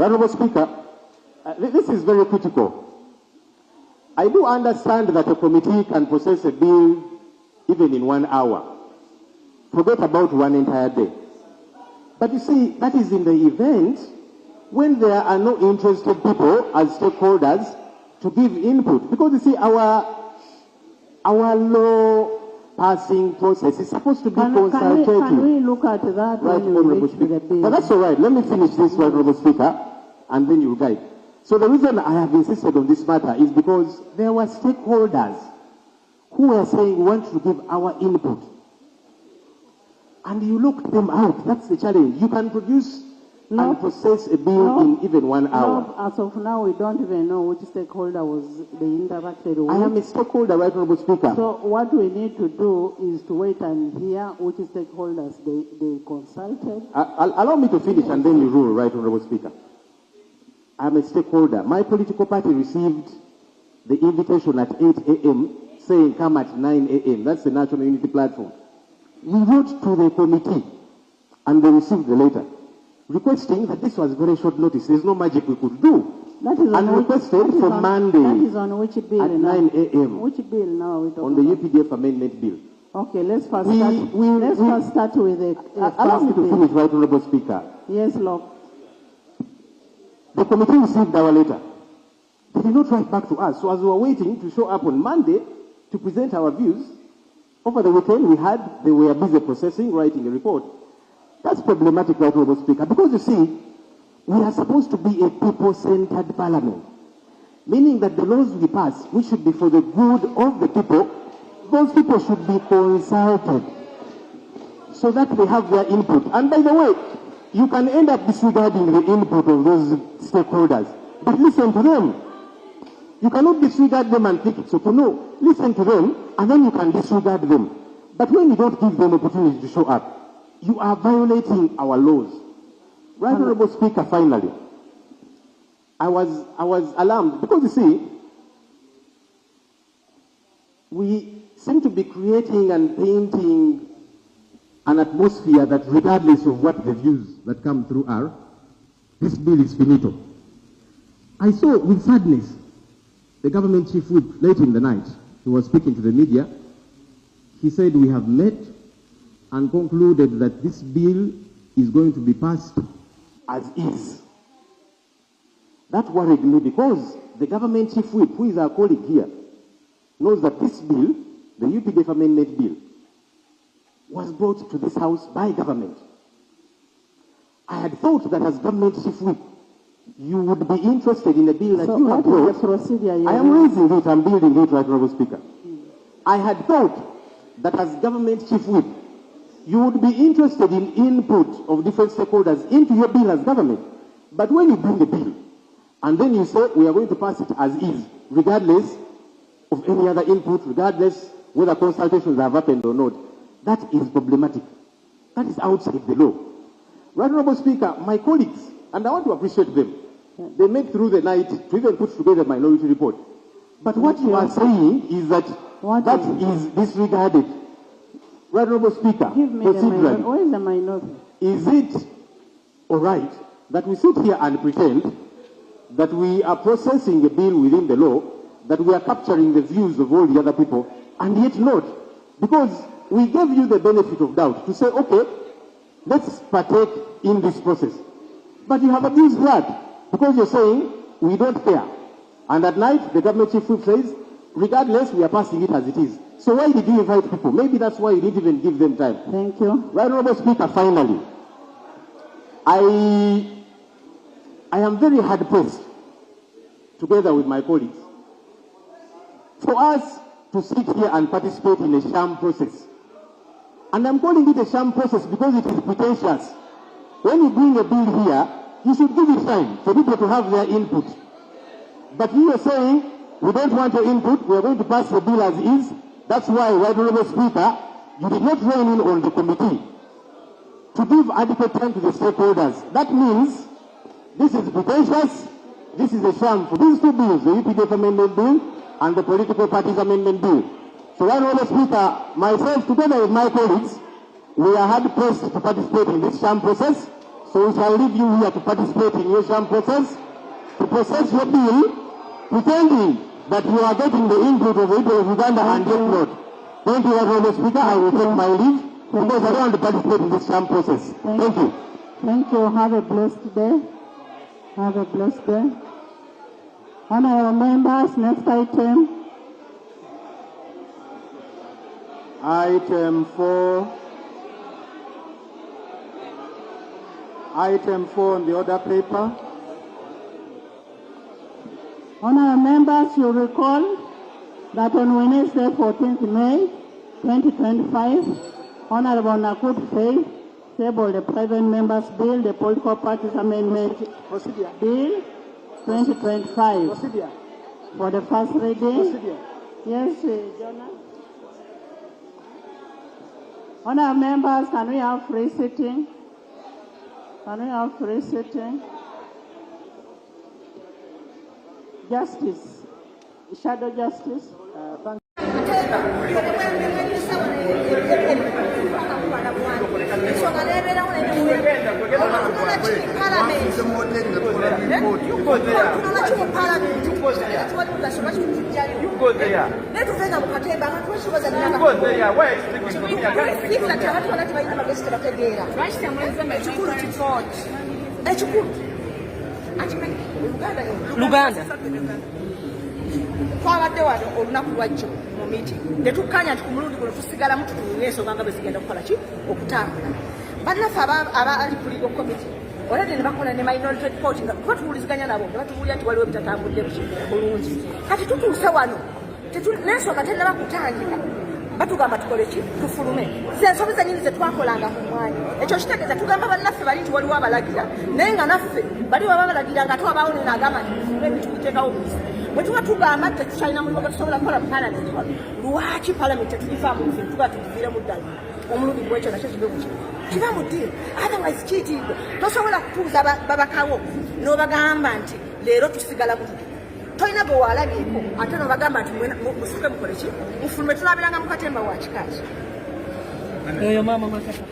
Honorable Speaker, this is very critical. I do understand that a committee can process a bill even in 1 hour. Forget about one entire day. But you see, that is in the event when there are no interested people as stakeholders to give input. Because you see, our law passing process is supposed to be consultative. Can we look at that right, when we reach the bill? But that's all right. Let me finish this, right, Honorable Speaker, and then you guide. So the reason I have insisted on this matter is because there were stakeholders who were saying we want to give our input. And you looked them out. That's the challenge. You can produce and process a bill in even 1 hour. No, as of now, we don't even know which stakeholder they interacted with. I am a stakeholder, right, Honorable Speaker. So what we need to do is to wait and hear which stakeholders they consulted. Allow me to finish and then you rule, right, Honorable Speaker. I am a stakeholder. My political party received the invitation at 8 a.m. saying come at 9 a.m. That's the National Unity Platform. We wrote to the committee and they received the letter requesting that this was very short notice. There's no magic we could do. That is and requested for Monday that is on which bill at 9 a.m. Which bill now are we talking on the UPDF amendment bill. Okay, let's first start with the allow me to finish, right, Honorable Speaker. Yes, Lord. The committee received our letter. They did not write back to us. So as we were waiting to show up on Monday to present our views, over the weekend they were busy processing, writing a report. That's problematic, right, Honorable Speaker, because you see, we are supposed to be a people-centered parliament, meaning that the laws we pass, which should be for the good of the people, those people should be consulted so that they have their input. And by the way, you can end up disregarding the input of those stakeholders, but listen to them. You cannot disregard them and think it's okay. No, listen to them, and then you can disregard them. But when you don't give them opportunity to show up, you are violating our laws. Right, Honorable Speaker, finally, I was alarmed because you see, we seem to be creating and painting an atmosphere that regardless of what the views that come through are, this bill is finito. I saw with sadness the government chief whip late in the night. He was speaking to the media. He said we have met and concluded that this bill is going to be passed as is. That worried me because the government chief whip, who is our colleague here, knows that this bill, the UPDF amendment bill, was brought to this house by government. I had thought that as government chief whip, you would be interested in a bill that you have brought. I am raising it, I'm building it, right, Honorable Speaker. I had thought that as government chief whip, you would be interested in input of different stakeholders into your bill as government. But when you bring a bill, and then you say, we are going to pass it as is, regardless of any other input, regardless whether consultations have happened or not, that is problematic. That is outside the law. Right, Honorable Speaker, my colleagues, and I want to appreciate them, they made through the night to even put together a minority report. But what you are saying is that that is disregarded. Right, Honorable Speaker, give me the minority. Where is the minority? Is it all right that we sit here and pretend that we are processing a bill within the law, that we are capturing the views of all the other people, and yet not? Because we gave you the benefit of doubt to say, okay, let's partake in this process. But you have abused that because you're saying we don't care. And at night, the government chief whip says, regardless, we are passing it as it is. So why did you invite people? Maybe that's why you didn't even give them time. Thank you. Right, Honorable Speaker, finally, I am very hard pressed, together with my colleagues, for us to sit here and participate in a sham process. And I'm calling it a sham process because it is pretentious. When you bring a bill here, you should give it time for people to have their input. But you are saying, we don't want your input, we are going to pass the bill as is. That's why, Right Honorable Speaker, you did not rein in on the committee to give adequate time to the stakeholders. That means this is pretentious, this is a sham for these two bills, the UPDF amendment bill and the political parties amendment bill. So, Right Honorable Speaker, myself together with my colleagues, we are hard pressed to participate in this sham process So we shall leave you here to participate in your sham process, to process your bill, pretending that you are getting the input of the people of Uganda and yet not. Thank you, Honorable Speaker. I will take my leave because I don't want to participate in this sham process. Thank you. Thank you. Have a blessed day. Have a blessed day. Honorable members, next item. Item 4. Item 4 on the order paper. Honorable members, you recall that on Wednesday, 14th May 2025, Honorable Nakut Faith tabled the private members' bill, the Political Parties Amendment Bill 2025 for the first reading. Yes, Jonah. Honorable members, can we have free sitting? Can we have free sitting? Justice, Shadow Justice. Luganda. Twabadde wano olunaku lwajjo mu meeting tetukkanya nti ku mulundi guno tusigala mutu tuneesonga nga bwe zigenda kukola ki okutambula bannaffe abali ku legal committee olwadde ne bakola ne minority report nga kuba tuwuliziganya nabo ne batubuulira nti waliwo bitatambudde bulungi kati tutuuse wano n'ensonga tennaba kutandika batugamba tukole ki tufulume zensobi zenyini zetwakolanga mu mwanya ekyo kitegeeza tugamba bannaffe bali nti waliwo abalagira naye nga naffe bali baba balagira nga twabaawo nenaagamba nti tufulume ebintu biteekawo buyisi bwe tuba tugamba tetutalina mulimu gwe tusobola kukola mu palamenti lwaki palamenti tetugivaamu nfe tuba tugiviiremu ddala omulundi gwekyo nakyo kibe muki kiba mu ddiiro otherwise kiitiibwa tosobola kutuuza babakawo n'obagamba nti leero tusigala mututu tolina gwe waalabyeko ate n'obagamba nti musuke mukole ki mufulume tulabiranga mu katemba wa kikaaki oyo maama makata